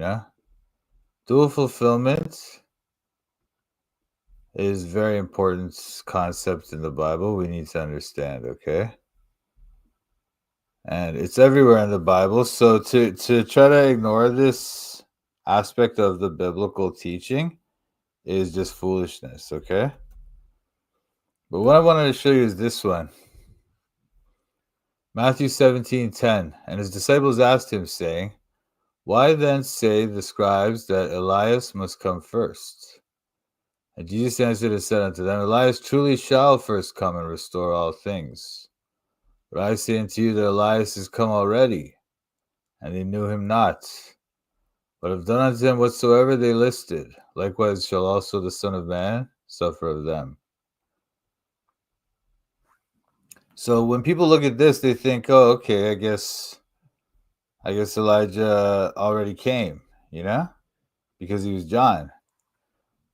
Yeah. Dual fulfillment is very important concept in the Bible we need to understand, okay? And it's everywhere in the Bible. So to try to ignore this aspect of the biblical teaching is just foolishness, okay? But what I wanted to show you is this one. Matthew 17:10. And his disciples asked him, saying, why then say the scribes that Elias must come first? And Jesus answered and said unto them, Elias truly shall first come and restore all things. But I say unto you that Elias is come already, and they knew him not, but have done unto him whatsoever they listed. Likewise shall also the Son of Man suffer of them. So when people look at this, they think, oh, okay, I guess Elijah already came, because he was John.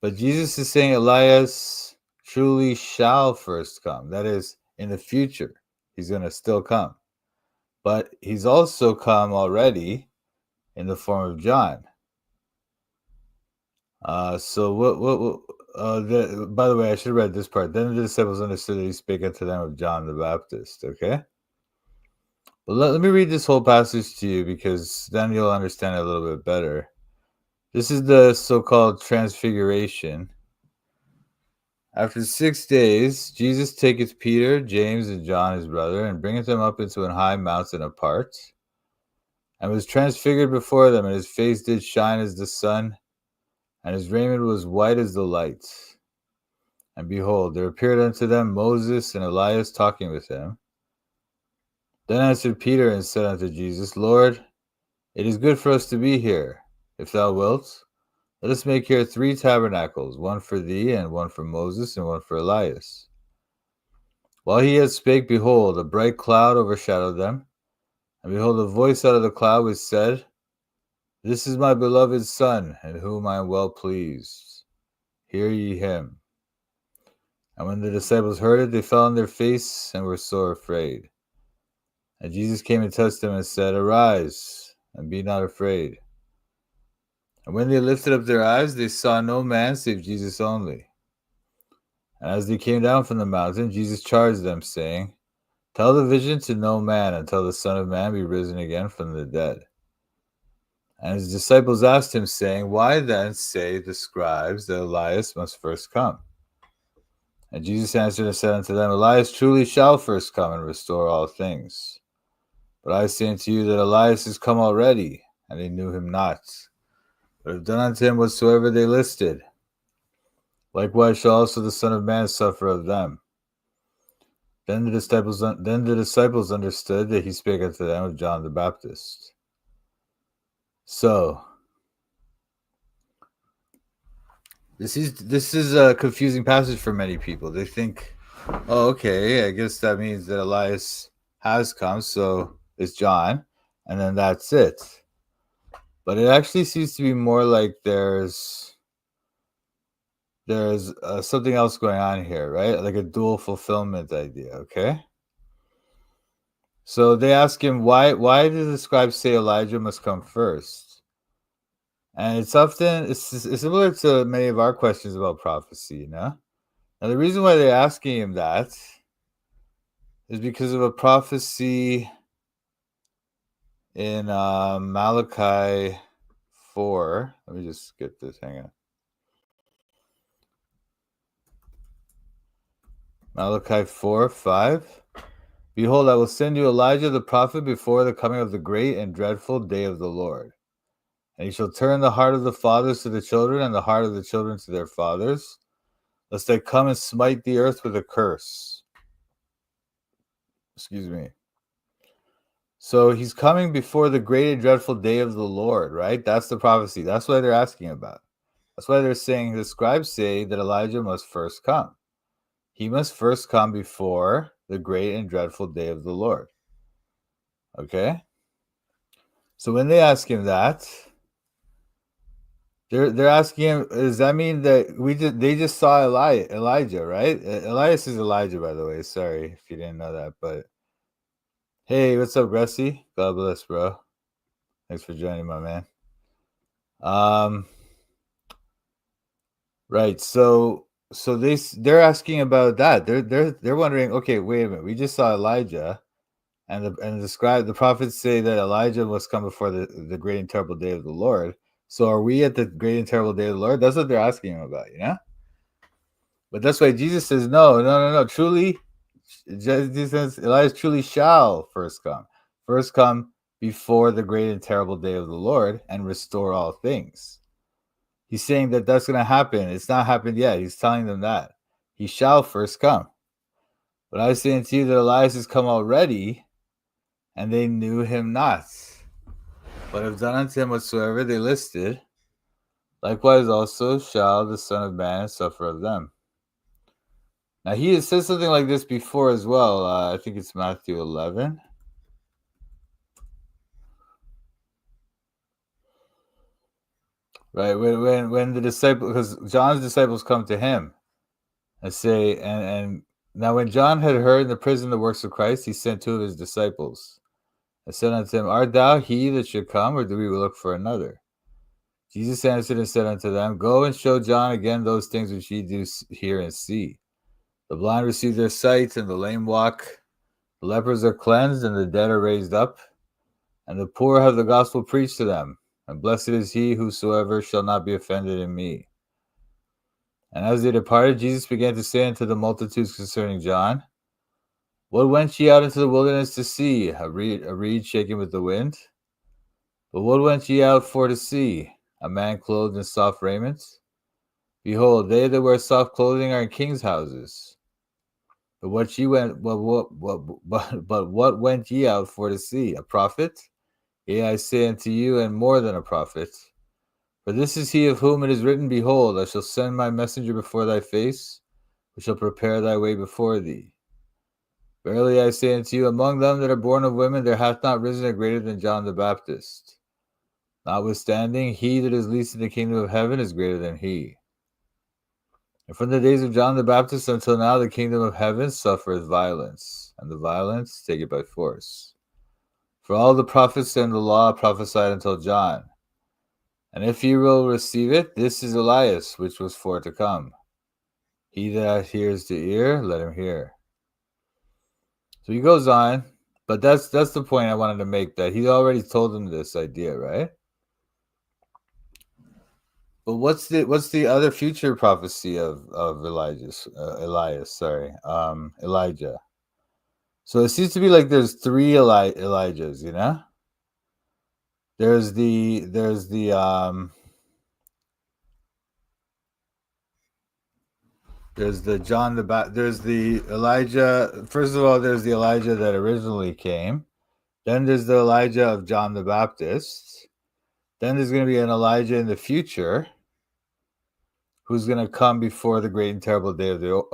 But Jesus is saying Elias truly shall first come. That is, in the future, he's going to still come. But he's also come already in the form of John. By the way, I should have read this part. Then the disciples understood that he spake unto them of John the Baptist. Okay? But let me read this whole passage to you, because then you'll understand it a little bit better. This is the so-called transfiguration. After 6 days, Jesus taketh Peter, James, and John his brother, and bringeth them up into an high mountain apart, and was transfigured before them, and his face did shine as the sun, and his raiment was white as the light. And behold, there appeared unto them Moses and Elias talking with him. Then answered Peter and said unto Jesus, Lord, it is good for us to be here. If thou wilt, let us make here 3 tabernacles, one for thee, and one for Moses, and one for Elias. While he yet spake, behold, a bright cloud overshadowed them. And behold, a voice out of the cloud which said, This is my beloved Son, in whom I am well pleased. Hear ye him. And when the disciples heard it, they fell on their face and were sore afraid. And Jesus came and touched them and said, Arise, and be not afraid. And when they lifted up their eyes, they saw no man save Jesus only. And as they came down from the mountain, Jesus charged them, saying, Tell the vision to no man until the Son of Man be risen again from the dead. And his disciples asked him, saying, Why then say the scribes that Elias must first come? And Jesus answered and said unto them, Elias truly shall first come and restore all things. But I say unto you that Elias is come already, and they knew him not, but have done unto him whatsoever they listed. Likewise shall also the Son of Man suffer of them. Then the disciples understood that he spake unto them of John the Baptist. So, this is a confusing passage for many people. They think, oh, okay, I guess that means that Elias has come, so it's John, and then that's it. But it actually seems to be more like there's something else going on here, right? Like a dual fulfillment idea, okay? So they ask him, why do the scribes say Elijah must come first? And it's similar to many of our questions about prophecy, Now the reason why they're asking him that is because of a prophecy in Malachi 4. Let me just get this, hang on. Malachi 4:5. Behold, I will send you Elijah the prophet before the coming of the great and dreadful day of the Lord. And he shall turn the heart of the fathers to the children, and the heart of the children to their fathers, lest I come and smite the earth with a curse. Excuse me. So he's coming before the great and dreadful day of the Lord, right? That's the prophecy. That's what they're asking about. That's why they're saying, the scribes say that Elijah must first come. He must first come before the great and dreadful day of the Lord. Okay? So when they ask him that, they're asking him, does that mean that they just saw Elijah, right? Elias is Elijah, by the way. Sorry if you didn't know that. But hey, what's up, Rusty? God bless, bro. Thanks for joining, my man. Right. So they're asking about that. They're wondering. Okay, wait a minute. We just saw Elijah, and the prophets say that Elijah must come before the great and terrible day of the Lord. So are we at the great and terrible day of the Lord? That's what they're asking him about. But that's why Jesus says, no, no, no, no. Truly, Jesus says Elijah truly shall first come. First come before the great and terrible day of the Lord and restore all things. He's saying that that's going to happen. It's not happened yet. He's telling them that. He shall first come. But I say unto you that Elias has come already, and they knew him not. But have done unto him whatsoever they listed. Likewise also shall the Son of Man suffer of them. Now he has said something like this before as well. I think it's Matthew 11. Right, when the disciple, because John's disciples come to him and say, and now when John had heard in the prison the works of Christ, he sent two of his disciples and said unto him, Art thou he that should come, or do we look for another? Jesus answered and said unto them, Go and show John again those things which ye do hear and see. The blind receive their sight, and the lame walk. The lepers are cleansed, and the dead are raised up, and the poor have the gospel preached to them. And blessed is he whosoever shall not be offended in me. And as they departed, Jesus began to say unto the multitudes concerning John, What went ye out into the wilderness to see? A reed shaken with the wind? But what went ye out for to see? A man clothed in soft raiment? Behold, they that wear soft clothing are in kings' houses. But what went ye out for to see? A prophet? Yea, I say unto you, and more than a prophet. For this is he of whom it is written, Behold, I shall send my messenger before thy face, who shall prepare thy way before thee. Verily I say unto you, among them that are born of women, there hath not risen a greater than John the Baptist. Notwithstanding, he that is least in the kingdom of heaven is greater than he. And from the days of John the Baptist until now, the kingdom of heaven suffereth violence, and the violence take it by force. For all the prophets and the law prophesied until John. And if ye will receive it, this is Elias, which was for to come. He that hears to ear, let him hear. So he goes on, but that's the point I wanted to make, that he already told them this idea, right? But what's the other future prophecy of Elijah? Elijah. So it seems to be like there's three Elijahs, There's the there's the there's the Elijah. First of all, there's the Elijah that originally came. Then there's the Elijah of John the Baptist. Then there's going to be an Elijah in the future who's going to come before the great and terrible day of the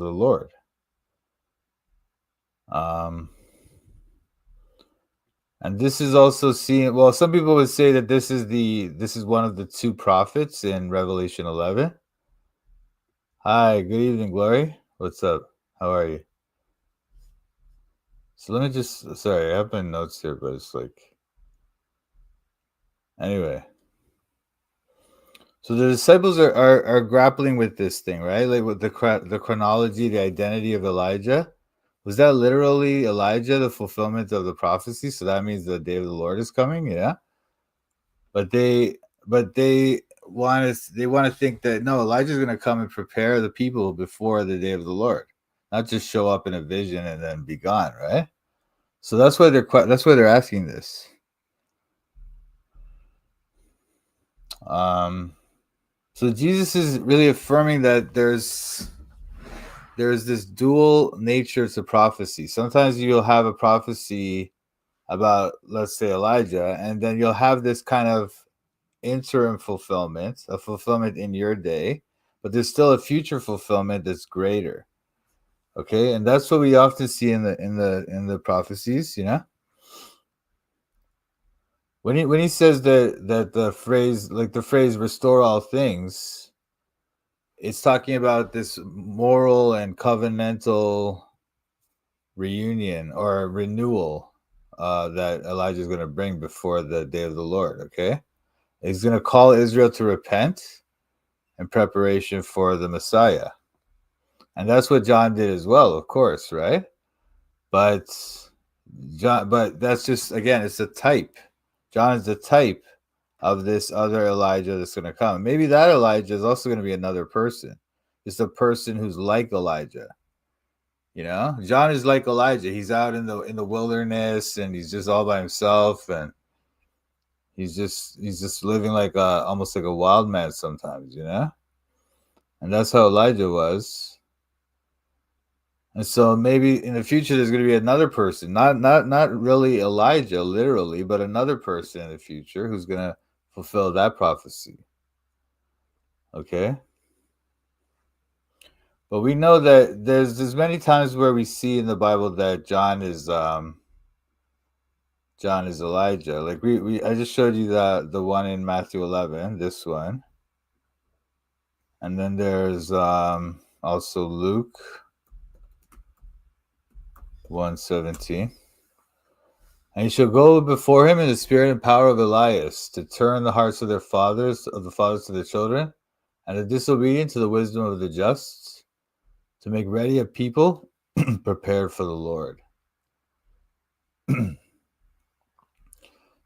Lord. And this is also seen. Well, some people would say that this is one of the two prophets in Revelation 11. Hi, good evening, Glory. What's up? How are you? So let me just. Sorry, I have my notes here, but it's like. Anyway. So the disciples are grappling with this thing, right? Like with the chronology, the identity of Elijah. Was that literally Elijah, the fulfillment of the prophecy? So that means the day of the Lord is coming, yeah. But they want to think that no, Elijah's going to come and prepare the people before the day of the Lord, not just show up in a vision and then be gone, right? So that's why they're asking this. So Jesus is really affirming that there's this dual nature to prophecy. Sometimes you'll have a prophecy about, let's say, Elijah, and then you'll have this kind of interim fulfillment, a fulfillment in your day, but there's still a future fulfillment that's greater. Okay, and that's what we often see in the prophecies, When he says that the phrase restore all things, it's talking about this moral and covenantal reunion or renewal that Elijah is going to bring before the day of the Lord. Okay, He's going to call Israel to repent in preparation for the Messiah. And that's what John did as well, of course, right? But that's just, again, it's a type. John is the type of this other Elijah that's going to come. Maybe that Elijah is also going to be another person. It's a person who's like Elijah. John is like Elijah. He's out in the wilderness, and he's just all by himself, and he's just living like almost like a wild man sometimes, And that's how Elijah was. And so maybe in the future there's going to be another person, not really Elijah literally, but another person in the future who's going to fulfill that prophecy. Okay? But we know that there's many times where we see in the Bible that John is Elijah. Like I just showed you the one in Matthew 11, this one. And then there's also Luke 1:17. And he shall go before him in the spirit and power of Elias, to turn the hearts of the fathers to their children, and the disobedient to the wisdom of the just, to make ready a people prepared for the Lord.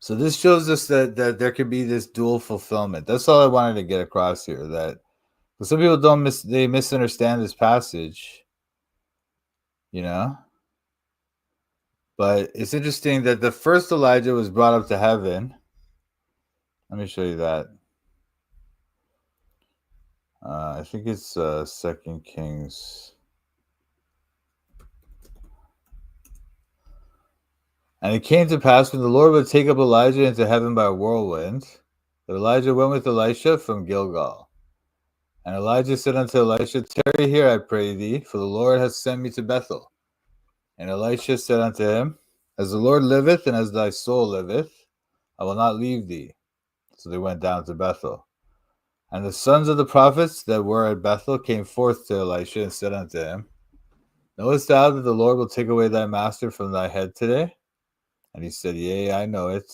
So this shows us that there could be this dual fulfillment. That's all I wanted to get across here. That some people they misunderstand this passage, But it's interesting that the first Elijah was brought up to heaven. Let me show you that. I think it's 2 Kings. And it came to pass when the Lord would take up Elijah into heaven by a whirlwind, that Elijah went with Elisha from Gilgal. And Elijah said unto Elisha, Tarry here, I pray thee, for the Lord hath sent me to Bethel. And Elisha said unto him, As the Lord liveth, and as thy soul liveth, I will not leave thee. So they went down to Bethel. And the sons of the prophets that were at Bethel came forth to Elisha and said unto him, Knowest thou that the Lord will take away thy master from thy head today? And he said, Yea, I know it.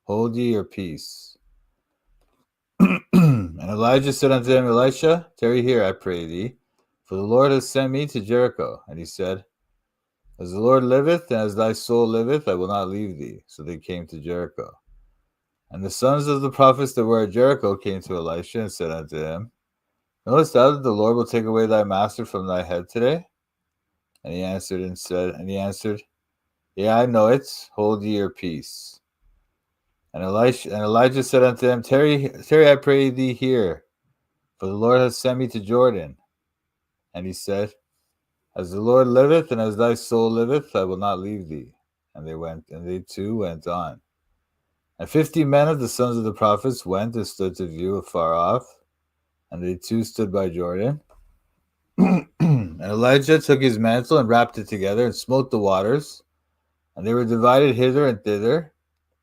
Hold ye your peace. And Elijah said unto him, Elisha, tarry here, I pray thee, for the Lord has sent me to Jericho. And he said, As the Lord liveth, and as thy soul liveth, I will not leave thee. So they came to Jericho. And the sons of the prophets that were at Jericho came to Elisha and said unto him, Knowest thou that the Lord will take away thy master from thy head today? And he answered, Yea, I know it. Hold ye your peace. And Elijah said unto him, Tarry, I pray thee here, for the Lord hath sent me to Jordan. And he said, As the Lord liveth, and as thy soul liveth, I will not leave thee. And they two went on. And 50 men of the sons of the prophets went and stood to view afar off, and they two stood by Jordan. And Elijah took his mantle and wrapped it together and smote the waters, and they were divided hither and thither,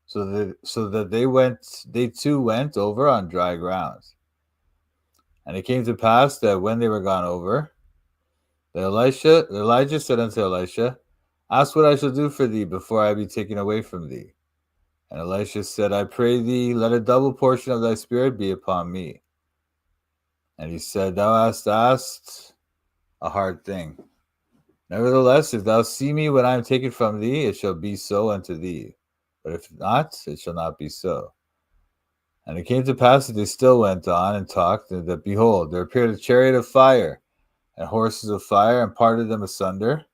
so that they too went over on dry ground. And it came to pass that when they were gone over, that Elijah said unto Elisha, Ask what I shall do for thee before I be taken away from thee. And Elisha said, I pray thee, let a double portion of thy spirit be upon me. And he said, Thou hast asked a hard thing. Nevertheless, if thou see me when I am taken from thee, it shall be so unto thee. But if not, it shall not be so. And it came to pass that they still went on and talked, and that, behold, there appeared a chariot of fire and horses of fire, and parted them asunder.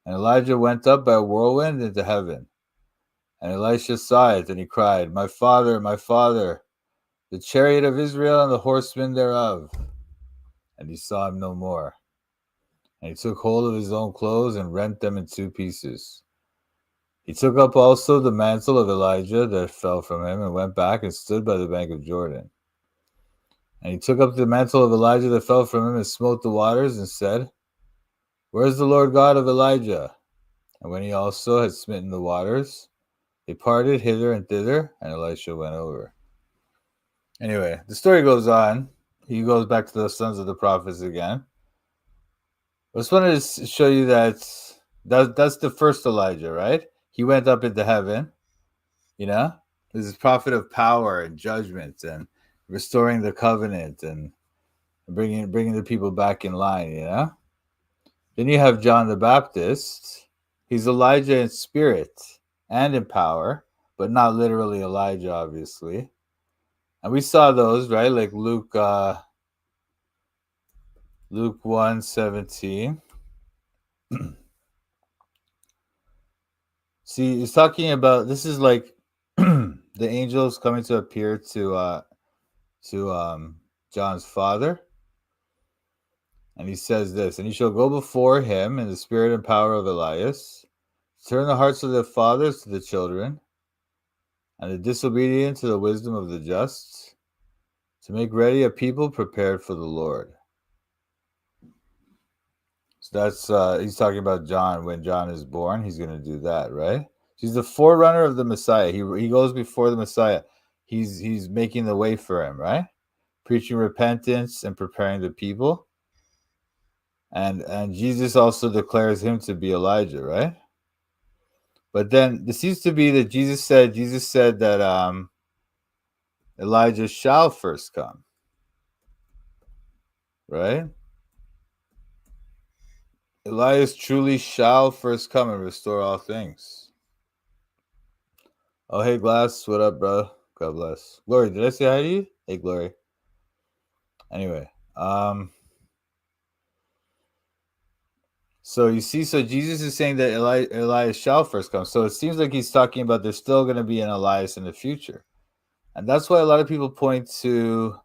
And Elijah went up by a whirlwind into heaven. And Elisha saw it, and he cried, My father, the chariot of Israel and the horsemen thereof. And he saw him no more. And he took hold of his own clothes and rent them in two pieces. He took up also the mantle of Elijah that fell from him, and went back and stood by the bank of Jordan. And he took up the mantle of Elijah that fell from him, and smote the waters, and said, Where is the Lord God of Elijah? And when he also had smitten the waters, they parted hither and thither, and Elisha went over. Anyway, the story goes on. He goes back to the sons of the prophets again. I just wanted to show you that's the first Elijah, right? He went up into heaven, This is prophet of power and judgment and restoring the covenant and bringing the people back in line, you know? Then you have John the Baptist. He's Elijah in spirit and in power, but not literally Elijah, obviously. And we saw those, right? Like Luke 1:17. See, he's talking about, this is like the angels coming to appear to John's father. And he says this, and he shall go before him in the spirit and power of Elias, turn the hearts of the fathers to the children, and the disobedient to the wisdom of the just, to make ready a people prepared for the Lord. So that's he's talking about John. When John is born, he's going to do that, right? He's the forerunner of the Messiah. He goes before the Messiah. He's making the way for him, right? Preaching repentance and preparing the people. And Jesus also declares him to be Elijah, right? But then this seems to be that Jesus said that Elijah shall first come, right? Elias truly shall first come and restore all things. Oh, hey, Glass. What up, bro? God bless. Glory, did I say hi to you? Hey, Glory. Anyway, so you see, so Jesus is saying that Elias shall first come. So it seems like he's talking about there's still going to be an Elias in the future. And that's why a lot of people point to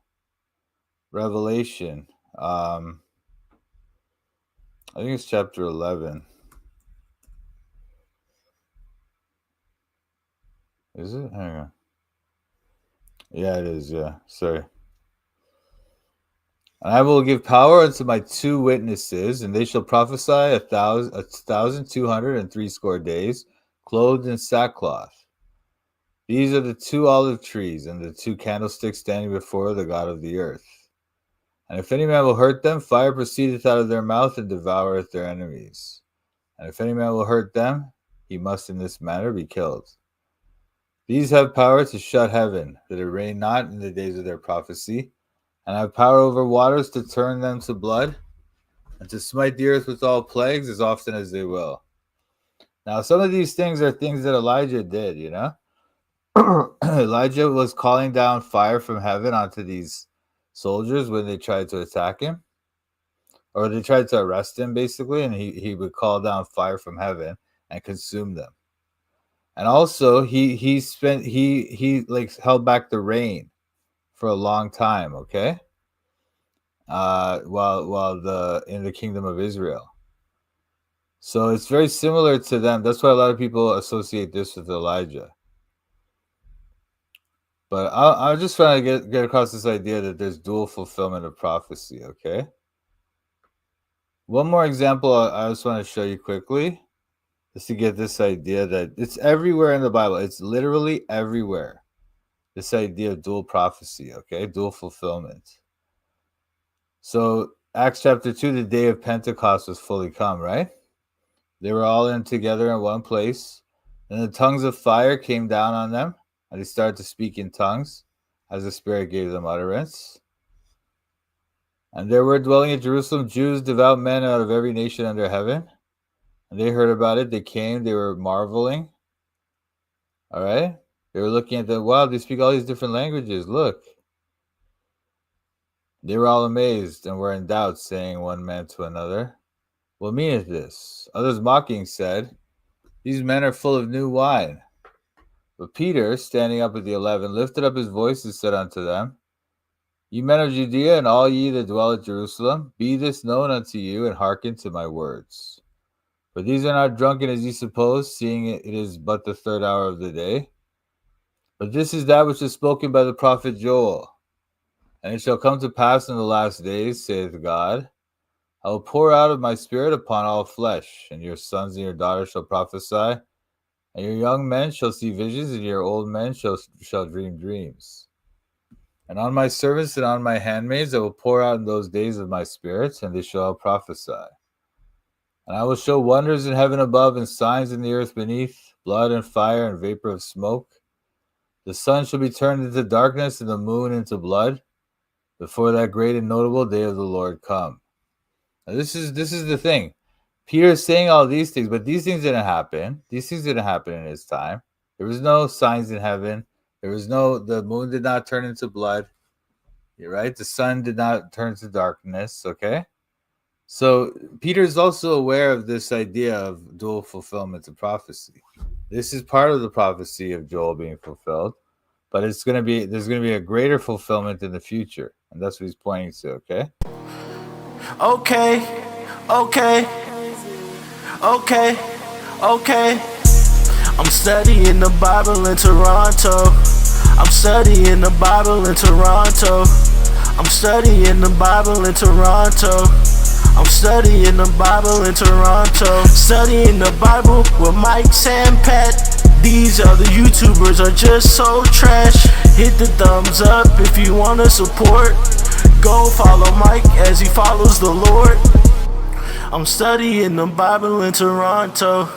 Revelation. I think it's chapter 11. Is it? Hang on. Yeah, it is. Yeah. Sorry. And I will give power unto my 2 witnesses, and they shall prophesy 1,260 days, clothed in sackcloth. These are the 2 olive trees and the 2 candlesticks standing before the God of the earth. And if any man will hurt them, fire proceedeth out of their mouth and devoureth their enemies. And if any man will hurt them, he must in this manner be killed. These have power to shut heaven, that it rain not in the days of their prophecy, and have power over waters to turn them to blood, and to smite the earth with all plagues as often as they will. Now, some of these things are things that Elijah did, you know? Elijah was calling down fire from heaven onto these soldiers when they tried to attack him, or they tried to arrest him, basically, and he would call down fire from heaven and consume them. And also, he like held back the rain for a long time, okay? While in the kingdom of Israel. So it's very similar to them. That's why a lot of people associate this with Elijah. But I'm just trying to get across this idea that there's dual fulfillment of prophecy, okay? One more example I just want to show you quickly, just to get this idea that it's everywhere in the Bible. It's literally everywhere. This idea of dual prophecy, okay? Dual fulfillment. So Acts chapter 2, the day of Pentecost was fully come, right? They were all in together in one place. And the tongues of fire came down on them, and they started to speak in tongues as the Spirit gave them utterance. And there were dwelling in Jerusalem Jews, devout men out of every nation under heaven. And they heard about it. They came. They were marveling. All right? They were looking at them. Wow, they speak all these different languages. Look. They were all amazed and were in doubt, saying one man to another, what meaneth this? Others mocking said, these men are full of new wine. But Peter, standing up with the 11, lifted up his voice and said unto them, ye men of Judea, and all ye that dwell at Jerusalem, be this known unto you, and hearken to my words. For these are not drunken as ye suppose, seeing it is but the 3rd hour of the day. But this is that which is spoken by the prophet Joel. And it shall come to pass in the last days, saith God, I will pour out of my spirit upon all flesh, and your sons and your daughters shall prophesy, and your young men shall see visions, and your old men shall dream dreams. And on my servants and on my handmaids I will pour out in those days of my spirit, and they shall prophesy. And I will show wonders in heaven above, and signs in the earth beneath, blood and fire and vapor of smoke. The sun shall be turned into darkness and the moon into blood before that great and notable day of the Lord come. Now this is the thing. Peter is saying all these things, but these things didn't happen. These things didn't happen in his time. There was no signs in heaven. The moon did not turn into blood. You're right. The sun did not turn to darkness. Okay. So Peter is also aware of this idea of dual fulfillment of prophecy. This is part of the prophecy of Joel being fulfilled, but there's going to be a greater fulfillment in the future, and that's what he's pointing to. Okay. Okay. I'm studying the Bible in Toronto. I'm studying the Bible in Toronto. I'm studying the Bible in Toronto. I'm studying the Bible in Toronto. Studying the Bible with Mike and Pat. These other YouTubers are just so trash. Hit the thumbs up if you wanna support. Go follow Mike as he follows the Lord. I'm studying the Bible in Toronto.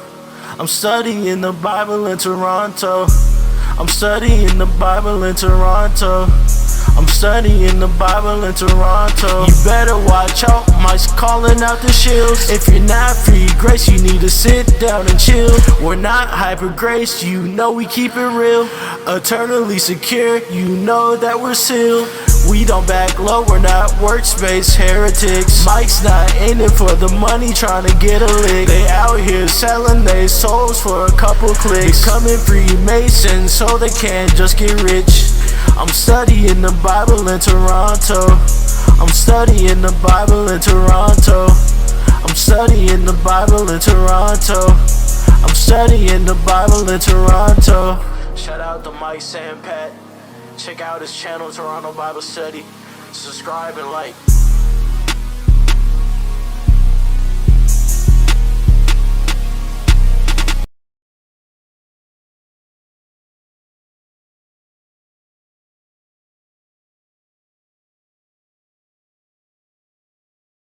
I'm studying the Bible in Toronto. I'm studying the Bible in Toronto. I'm studying the Bible in Toronto. You better watch out, Mike's calling out the shields. If you're not free grace, you need to sit down and chill. We're not hyper grace, you know we keep it real. Eternally secure, you know that we're sealed. We don't back low, we're not workspace heretics. Mike's not in it for the money, trying to get a lick. They out here selling their souls for a couple clicks. Becoming Freemasons so they can't just get rich. I'm studying the Bible in Toronto. I'm studying the Bible in Toronto. I'm studying the Bible in Toronto. I'm studying the Bible in Toronto. Shout out to Mike and Pat. Check out his channel, Toronto Bible Study. Subscribe and like.